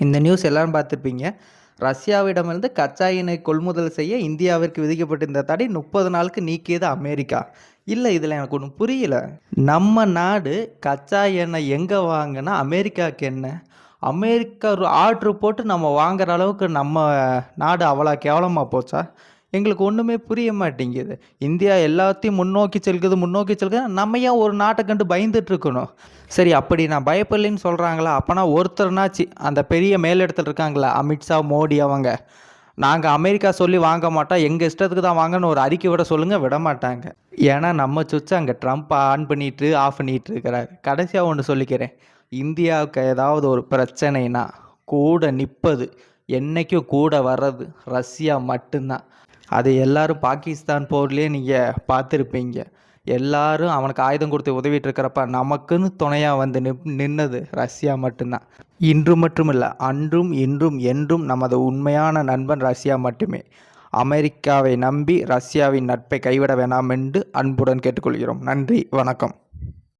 இந்த நியூஸ் எல்லாரும் பார்த்துருப்பீங்க. ரஷ்யாவிடமிருந்து கச்சா எண்ணெய் கொள்முதல் செய்ய இந்தியாவிற்கு விதிக்கப்பட்டிருந்த தடை 30 நாளுக்கு நீக்கியது அமெரிக்கா. இல்லை, இதில் எனக்கு ஒன்றும் புரியல. நம்ம நாடு கச்சா எண்ணெய் எங்கே வாங்கினா அமெரிக்காவுக்கு என்ன? அமெரிக்கா ஒரு ஆர்ட்ரு போட்டு நம்ம வாங்குற அளவுக்கு நம்ம நாடு அவ்வளோ கேவலமாக போச்சா? எங்களுக்கு ஒன்றுமே புரிய மாட்டேங்குது. இந்தியா எல்லாத்தையும் முன்னோக்கி செல்குது. நம்ம ஏன் ஒரு நாட்டை கண்டு பயந்துட்டு இருக்கணும்? சரி, அப்படி நான் பயப்படலைன்னு சொல்கிறாங்களா? அப்போனா ஒருத்தர்னாச்சு அந்த பெரிய மேலிடத்தில் இருக்காங்களா, அமித்ஷா, மோடி, அவங்க நாங்கள் அமெரிக்கா சொல்லி வாங்க மாட்டோம், எங்கள் இஷ்டத்துக்கு தான் வாங்கன்னு ஒரு அறிக்கை விட சொல்லுங்கள். விட மாட்டாங்க. ஏன்னா நம்ம சுவிட்சை அங்கே ட்ரம்ப் ஆன் பண்ணிட்டு ஆஃப் பண்ணிட்டு இருக்கிறார். கடைசியாக ஒன்று சொல்லிக்கிறேன், இந்தியாவுக்கு ஏதாவது ஒரு பிரச்சனைனா கூட நிற்பது, என்றைக்கும் கூட வர்றது ரஷ்யா மட்டும்தான். அது எல்லாரும் பாகிஸ்தான் போர்லேயே நீங்கள் பார்த்துருப்பீங்க. எல்லாரும் அவனுக்கு ஆயுதம் கொடுத்து உதவிட்டு இருக்கிறப்ப நமக்குன்னு துணையாக வந்து நின்னது ரஷ்யா மட்டும்தான். இன்று மட்டும் இல்லை, அன்றும் இன்றும் என்றும் நமது உண்மையான நண்பன் ரஷ்யா மட்டுமே. அமெரிக்காவை நம்பி ரஷ்யாவின் நட்பை கைவிட வேண்டாம் என்று அன்புடன் கேட்டுக்கொள்கிறோம். நன்றி, வணக்கம்.